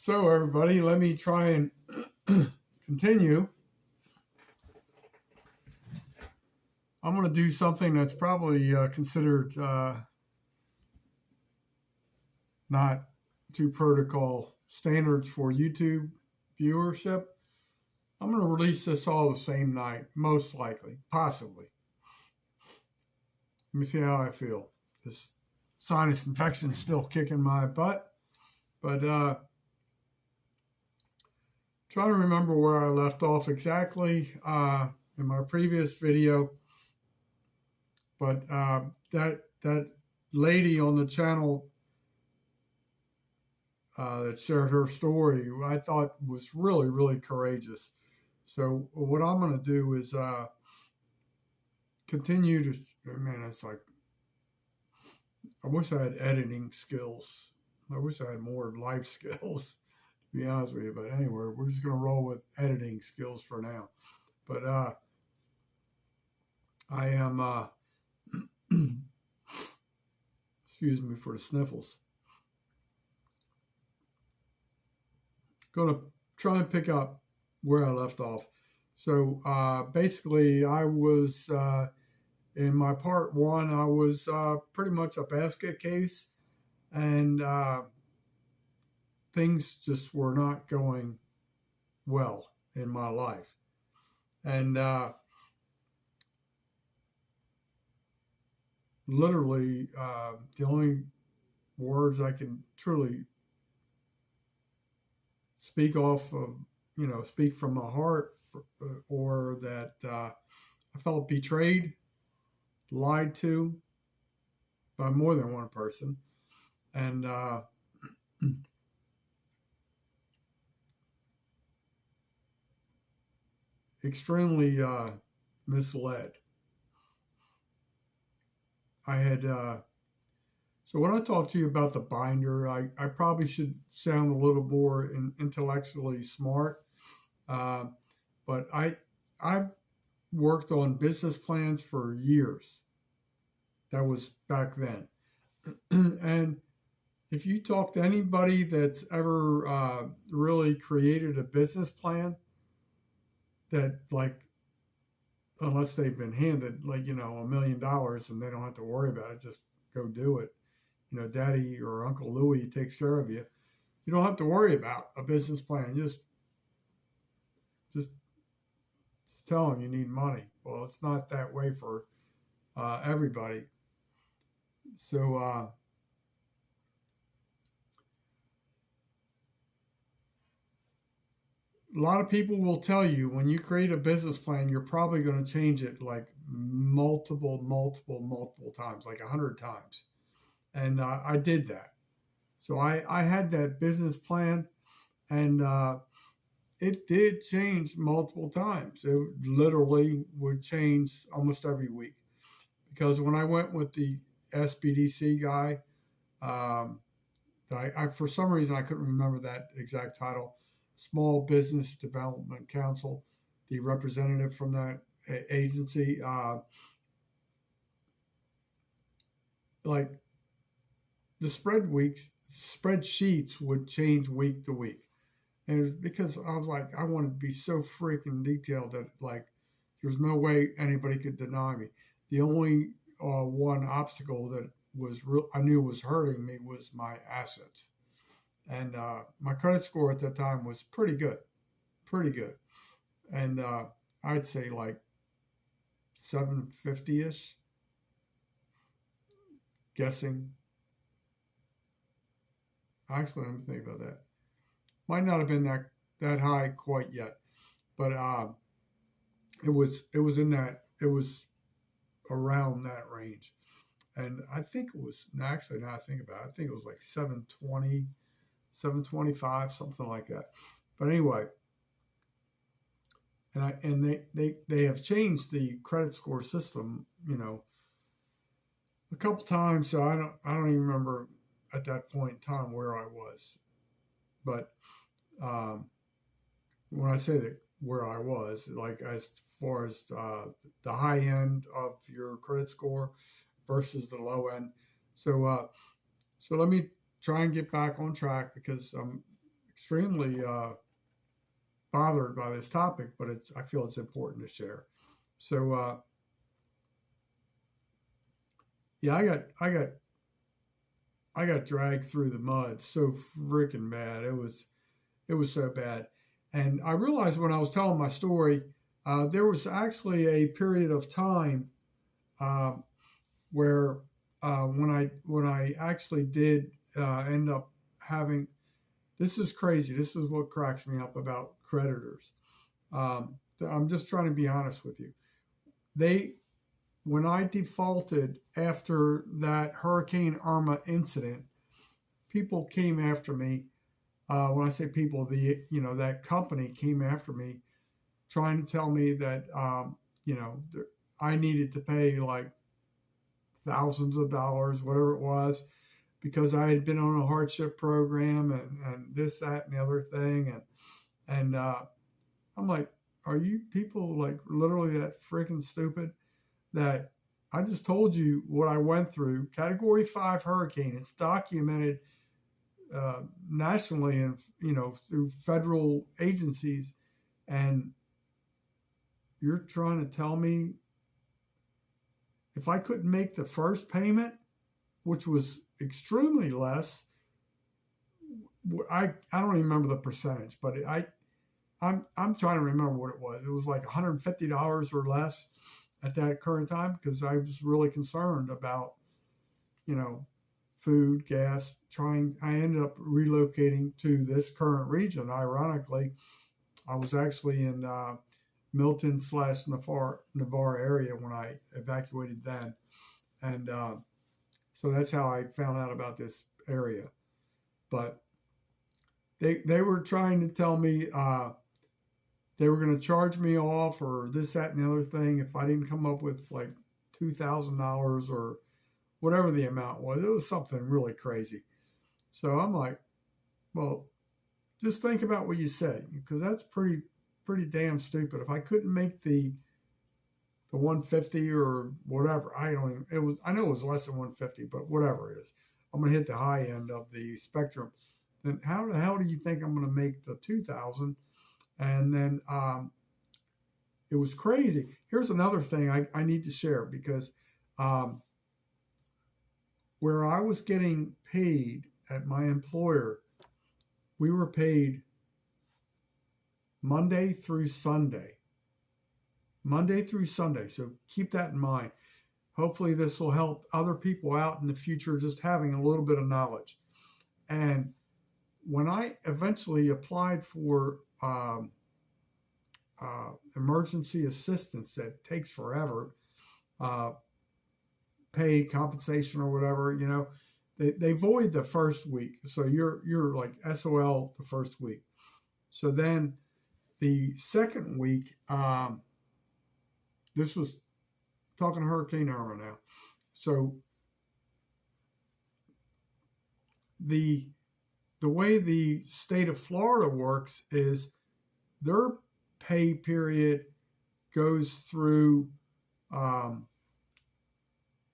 So everybody, let me try and continue. I'm going to do something that's probably considered not to protocol standards for YouTube viewership. I'm going to release this all the same night, most likely, possibly. Let me see how I feel. This sinus infection's still kicking my butt, but trying to remember where I left off exactly in my previous video. But that lady on the channel that shared her story, I thought was really, really courageous. So what I'm going to do is continue to, man, it's like, I wish I had editing skills. I wish I had more life skills, to be honest with you. But anyway, we're just going to roll with editing skills for now. But I am, excuse me for the sniffles, going to try and pick up where I left off. So basically, I was in my part one, I was pretty much a basket case, and things just were not going well in my life. And literally, the only words I can truly speak off of, speak from my heart, or that I felt betrayed, lied to by more than one person, and extremely misled. I had, so when I talk to you about the binder, I probably should sound a little more intellectually smart, but I've worked on business plans for years. That was back then. And if you talk to anybody that's ever really created a business plan, that, like, unless they've been handed, like, $1 million and they don't have to worry about it, just go do it. Daddy or Uncle Louie takes care of you. You don't have to worry about a business plan. Just tell them you need money. Well, it's not that way for everybody. So a lot of people will tell you when you create a business plan, you're probably going to change it like multiple times, like 100 times. And I did that. So I had that business plan, and it did change multiple times. It literally would change almost every week. Because when I went with the SBDC guy, I for some reason, I couldn't remember that exact title, Small Business Development Council, the representative from that agency, like the spreadsheets would change week to week. And it was because I was like, I wanted to be so freaking detailed that, like, there's no way anybody could deny me. The only one obstacle that was I knew was hurting me was my assets. And my credit score at that time was pretty good. And I'd say like 750-ish, guessing. Actually, let me think about that. Might not have been that high quite yet, but it was around that range. And I think it was, actually, now I think about it, I think it was like 720, 725, something like that. But anyway, and they have changed the credit score system, a couple times. So I don't even remember at that point in time where I was. But when I say that where I was, like as far as the high end of your credit score versus the low end. So let me try and get back on track, because I'm extremely bothered by this topic, but I feel it's important to share. So yeah, I got dragged through the mud so freaking bad. It was so bad, and I realized when I was telling my story, there was actually a period of time uh, where when I actually did end up having, this is crazy. This is what cracks me up about creditors. I'm just trying to be honest with you. They When I defaulted after that Hurricane Irma incident, people came after me. When I say people, that company came after me, trying to tell me that I needed to pay like thousands of dollars, whatever it was, because I had been on a hardship program and this, that, and the other thing, and I'm like, are you people like literally that freaking stupid? That I just told you what I went through. Category 5 hurricane. It's documented nationally and through federal agencies, and you're trying to tell me if I couldn't make the first payment, which was extremely less. I don't even remember the percentage, but I'm trying to remember what it was. It was like $150 or less at that current time, because I was really concerned about, food, gas. I ended up relocating to this current region. Ironically, I was actually in Milton / Navarre area when I evacuated then, and so that's how I found out about this area. But they were trying to tell me they were going to charge me off or this, that, and the other thing if I didn't come up with like $2,000 or whatever the amount was. It was something really crazy. So I'm like, well, just think about what you said, because that's pretty damn stupid. If I couldn't make the 150 or whatever, I know it was less than 150, but whatever it is, I'm going to hit the high end of the spectrum. Then how the hell do you think I'm going to make the 2,000? And then it was crazy. Here's another thing I need to share, because where I was getting paid at my employer, we were paid Monday through Sunday. Monday through Sunday. So keep that in mind. Hopefully this will help other people out in the future, just having a little bit of knowledge. And when I eventually applied for emergency assistance that takes forever, pay compensation or whatever, they void the first week. So you're like SOL the first week. So then the second week, this was talking Hurricane Irma now. So the way the state of Florida works is their pay period goes through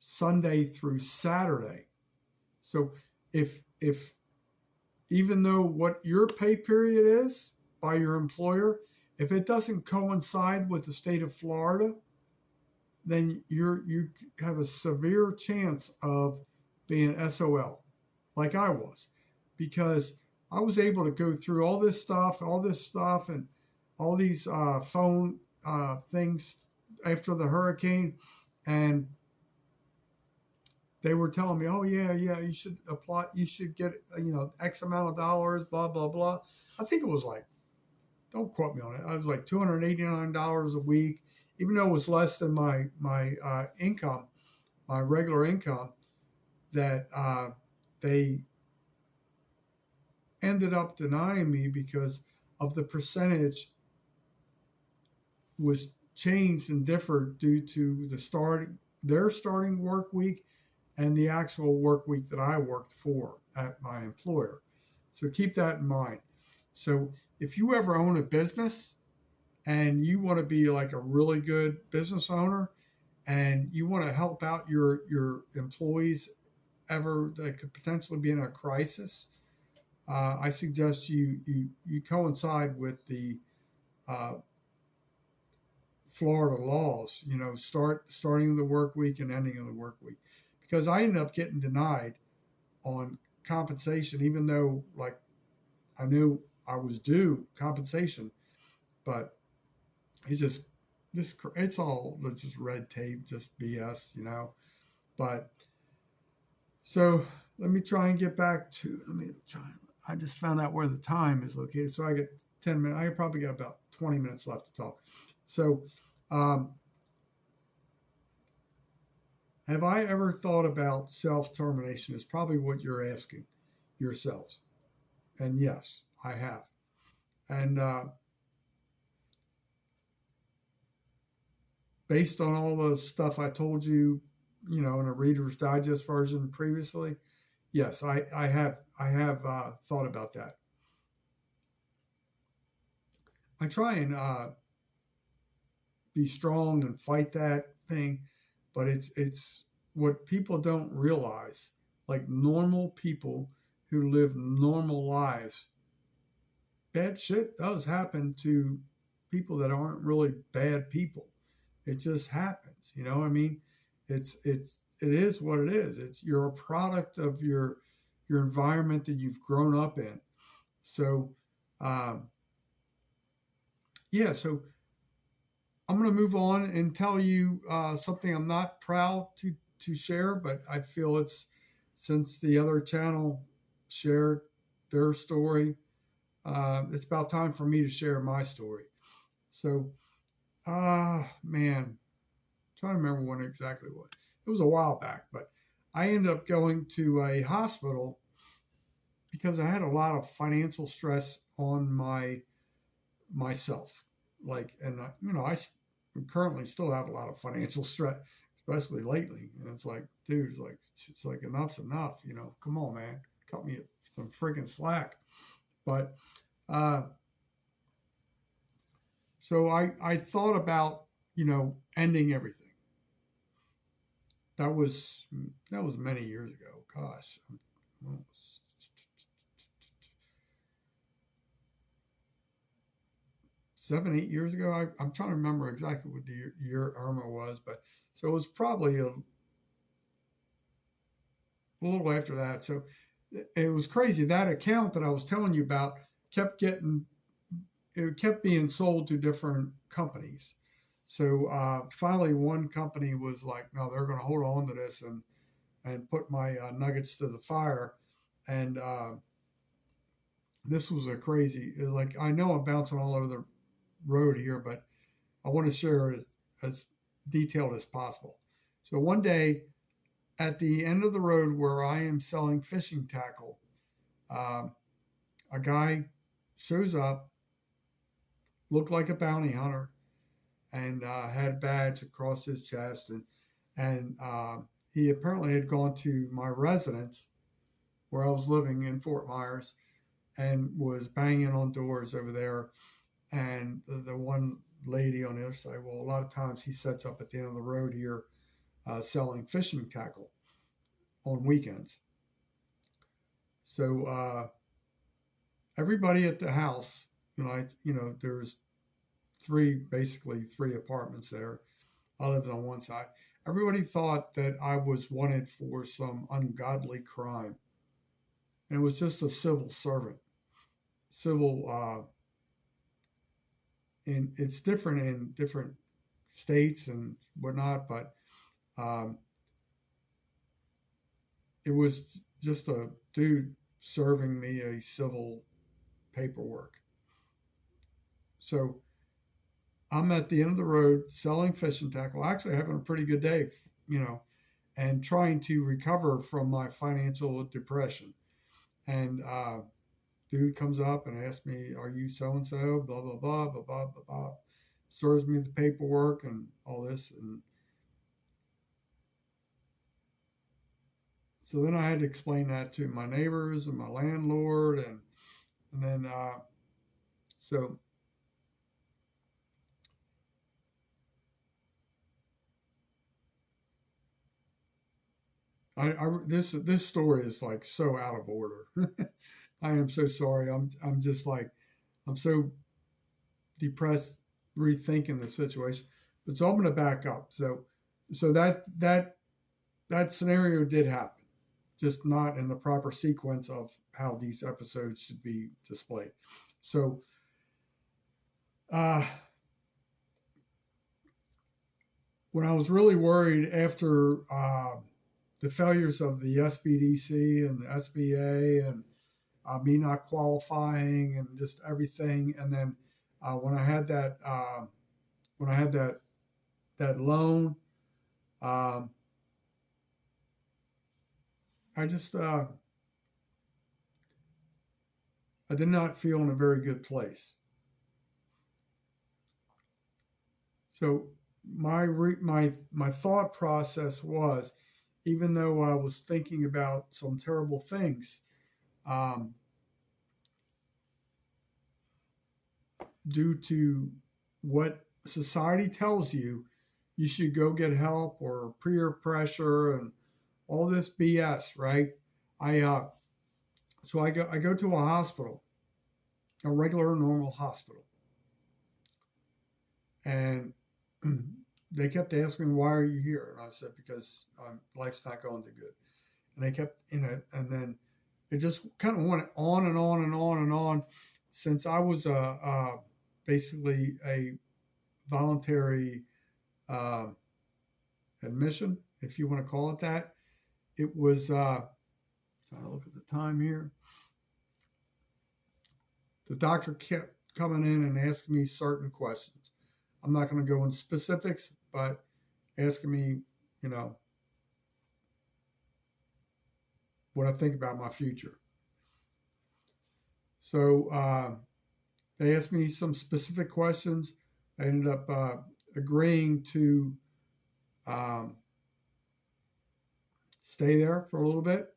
Sunday through Saturday. So if even though what your pay period is by your employer, if it doesn't coincide with the state of Florida, then you have a severe chance of being SOL, like I was, because I was able to go through all this stuff, and all these phone things after the hurricane, and they were telling me, oh yeah, you should apply, you should get X amount of dollars, blah blah blah. I think it was like, don't quote me on it, I was like $289 a week, even though it was less than my income, my regular income, that they ended up denying me because of the percentage was changed and differed due to their starting work week and the actual work week that I worked for at my employer. So keep that in mind. So if you ever own a business and you want to be like a really good business owner and you want to help out your employees ever that could potentially be in a crisis, I suggest you coincide with the uh, Florida laws. You know, starting the work week and ending of the work week, because I ended up getting denied on compensation, even though like I knew I was due compensation, but it just it's all it's just red tape, just BS, you know. But so let me try and get back to. Let me try. I just found out where the time is located, so I get 10 minutes. I probably got about 20 minutes left to talk. So, um, have I ever thought about self termination? Is probably what you're asking yourselves. And yes, I have. And based on all the stuff I told you, you know, in a Reader's Digest version previously, yes, I have thought about that. I try and be strong and fight that thing, but it's what people don't realize. Like normal people who live normal lives, bad shit does happen to people that aren't really bad people. It just happens, you know what I mean? It is what it is. It's you're a product of your environment that you've grown up in. So um, yeah, so I'm going to move on and tell you something I'm not proud to share, but I feel it's since the other channel shared their story, it's about time for me to share my story. So, man, I'm trying to remember when exactly it was. It was a while back, but I ended up going to a hospital because I had a lot of financial stress on myself. Like, and you know, I currently still have a lot of financial stress, especially lately. And it's like, dude, it's like enough's enough. You know, come on, man, cut me some freaking slack. But uh, so I thought about, you know, ending everything. That was that was many years ago. Gosh, well, 7, 8 years ago. I'm trying to remember exactly what the year Irma was, but so it was probably a little after that. So it was crazy. That account that I was telling you about kept getting, it kept being sold to different companies. So finally, one company was like, no, they're going to hold on to this and put my nuggets to the fire. And this was a crazy, like, I know I'm bouncing all over the road here, but I want to share as detailed as possible. So one day at the end of the road where I am selling fishing tackle, um, a guy shows up, looked like a bounty hunter, and had a badge across his chest, and he apparently had gone to my residence where I was living in Fort Myers and was banging on doors over there. And the one lady on the other side, well, a lot of times he sets up at the end of the road here selling fishing tackle on weekends. So everybody at the house, there's basically three apartments there. I lived on one side. Everybody thought that I was wanted for some ungodly crime, and it was just a civil servant. Civil, and it's different in different states and whatnot, but um, it was just a dude serving me a civil paperwork. So I'm at the end of the road selling fishing tackle, actually having a pretty good day, you know, and trying to recover from my financial depression. And dude comes up and asks me, "Are you so and so?" Blah blah blah blah blah blah blah. Serves me the paperwork and all this, and so then I had to explain that to my neighbors and my landlord, and then so this story is like so out of order. I am so sorry. I'm just like, I'm so depressed rethinking the situation. But so I'm going to back up. So that scenario did happen, just not in the proper sequence of how these episodes should be displayed. So uh, when I was really worried after the failures of the SBDC and the SBA and me not qualifying and just everything, and then when I had that loan, um, I just I did not feel in a very good place. So my thought process was, even though I was thinking about some terrible things, um, due to what society tells you, you should go get help or peer pressure and all this BS, right? I so I go to a hospital, a regular normal hospital, and they kept asking me, "Why are you here?" And I said, "Because life's not going too good." And they kept, and then it just kind of went on and on and on and on. Since I was basically a voluntary uh, admission, if you want to call it that, it was. Trying to look at the time here. The doctor kept coming in and asking me certain questions. I'm not going to go in specifics, but asking me, you know, what I think about my future. So they asked me some specific questions. I ended up agreeing to um, stay there for a little bit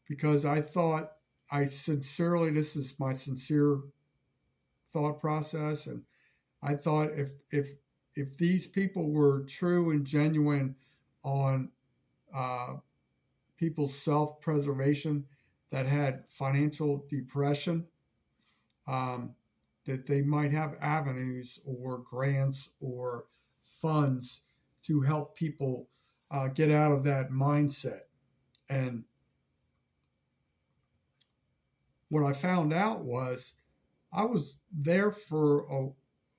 because I thought this is my sincere thought process, and I thought if these people were true and genuine on uh, people's self preservation that had financial depression, um, that they might have avenues or grants or funds to help people get out of that mindset. And what I found out was I was there for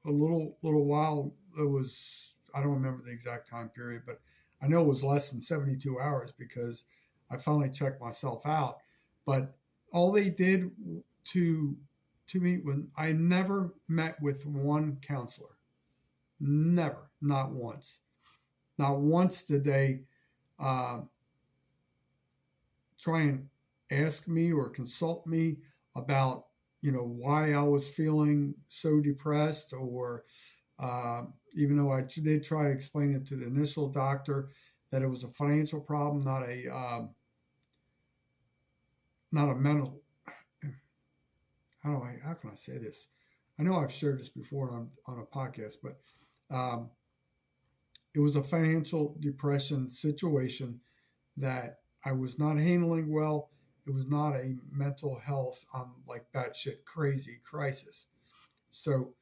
a little while. It was, I don't remember the exact time period, but I know it was less than 72 hours because I finally checked myself out. But all they did to to me, when I never met with one counselor, never, not once, not once did they uh, try and ask me or consult me about, why I was feeling so depressed, or even though I did try to explain it to the initial doctor that it was a financial problem, not a mental. How can I say this? I know I've shared this before on a podcast, but um, it was a financial depression situation that I was not handling well. It was not a mental health, like batshit crazy crisis. So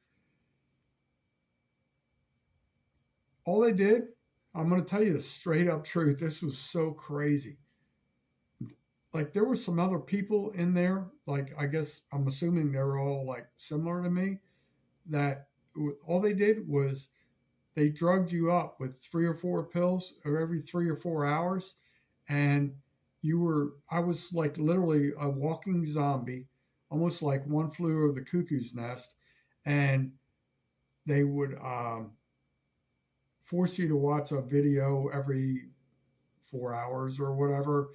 all they did, I'm going to tell you the straight up truth. This was so crazy. Like there were some other people in there, like I guess I'm assuming they were all like similar to me, that all they did was they drugged you up with 3 or 4 pills every 3 or 4 hours, and I was like literally a walking zombie, almost like One Flew Over the Cuckoo's Nest, and they would force you to watch a video every 4 hours or whatever,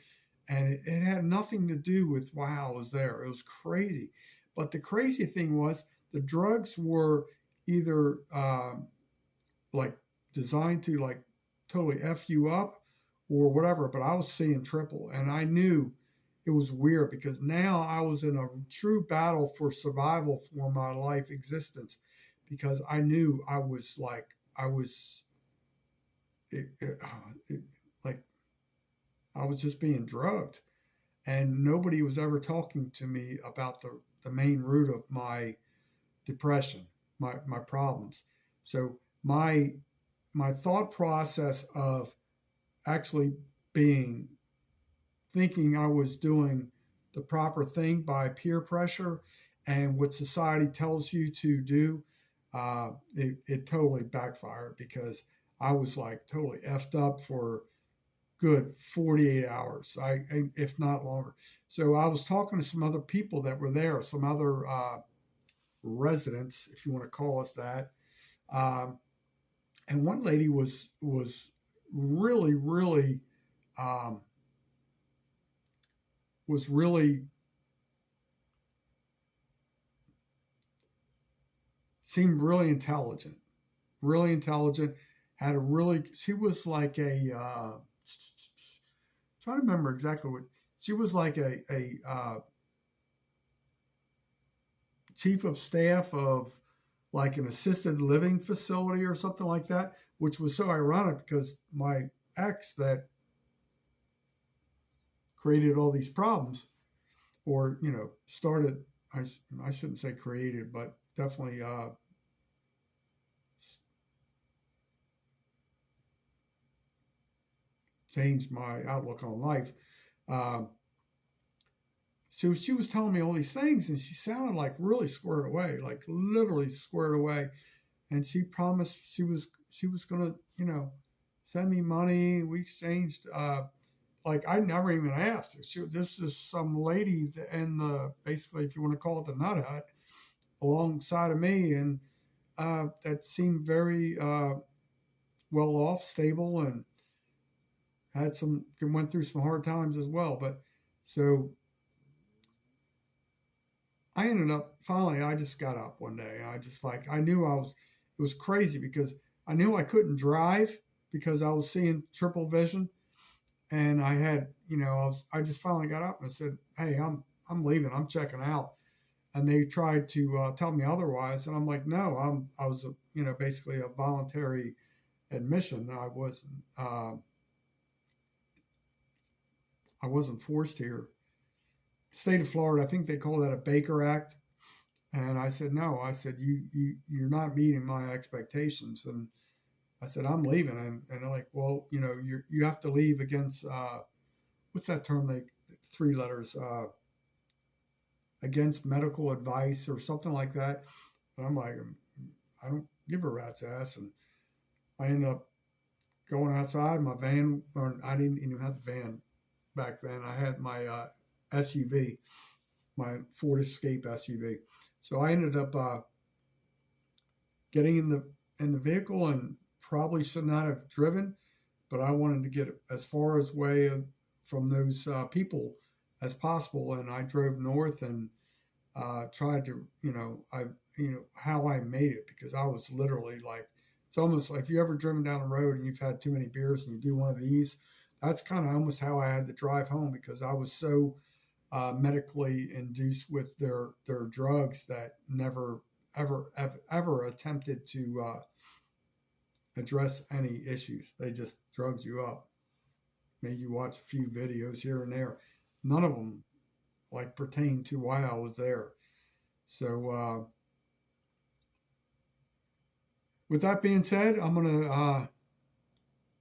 and it had nothing to do with why I was there. It was crazy, but the crazy thing was the drugs were either like designed to like totally f you up or whatever, but I was seeing triple, and I knew it was weird because now I was in a true battle for survival for my life existence, because I knew I was like I was it, like I was just being drugged, and nobody was ever talking to me about the main root of my depression, my problems. So my thought process of actually being thinking I was doing the proper thing by peer pressure and what society tells you to do, it totally backfired because I was like totally effed up for good 48 hours, if not longer. So I was talking to some other people that were there, some other residents, if you want to call us that. Um, and one lady was really, really um, was really seemed really intelligent. Had a really she was like a trying to remember exactly what she was like a chief of staff of like an assisted living facility or something like that, which was so ironic because my ex that created all these problems or started I shouldn't say created but definitely changed my outlook on life. um, so she was telling me all these things and she sounded like really squared away, like literally squared away. And she promised she was gonna send me money. We exchanged like I never even asked. This is some lady in the basically, if you want to call it, the nut hut alongside of me, and that seemed very well off, stable, and had some went through some hard times as well. But so I ended up finally. I just got up one day. I just like I knew I was. It was crazy because I knew I couldn't drive because I was seeing triple vision, and I had I just finally got up and I said, "Hey, I'm leaving. I'm checking out." And they tried to tell me otherwise, and I'm like, "No, I was basically a voluntary admission. I wasn't forced here. State of Florida, I think they call that a Baker Act." And I said, "No." I said, you're not meeting my expectations." And I said, "I'm leaving." And they're like, "Well, you have to leave against what's that term? They three letters against medical advice or something like that." And I'm like, "I don't give a rat's ass." And I ended up going outside my van, or I didn't even have the van back then. I had my SUV, my Ford Escape SUV. So I ended up getting in the vehicle and probably should not have driven, but I wanted to get as far as way from those people as possible, and I drove north and tried to how I made it because I was literally like it's almost like if you ever driven down the road and you've had too many beers and you do one of these, that's kind of almost how I had to drive home because I was so medically induced with their drugs that never ever attempted to address any issues. They just drugs you up, made you watch a few videos here and there. None of them like pertain to why I was there. So with that being said, I'm gonna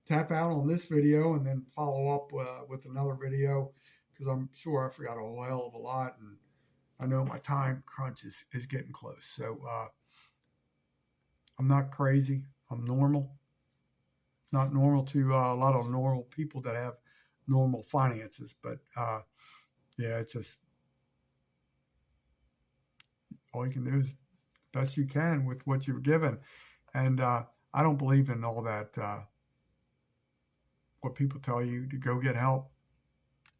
tap out on this video and then follow up with another video because I'm sure I forgot a whole hell of a lot, and I know my time crunch is getting close. So I'm not crazy. I'm normal. Not normal to a lot of normal people that have normal finances, but yeah, it's just all you can do is best you can with what you're given. And I don't believe in all that. What people tell you to go get help,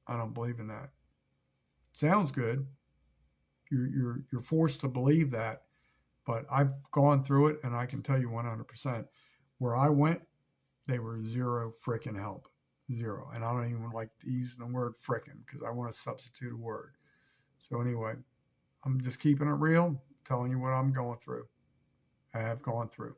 I don't believe in that. Sounds good. You're forced to believe that, but I've gone through it, and I can tell you 100% where I went, they were zero freaking help, zero. And I don't even like to use the word freaking because I want to substitute a word. So anyway, I'm just keeping it real, telling you what I'm going through. I have gone through.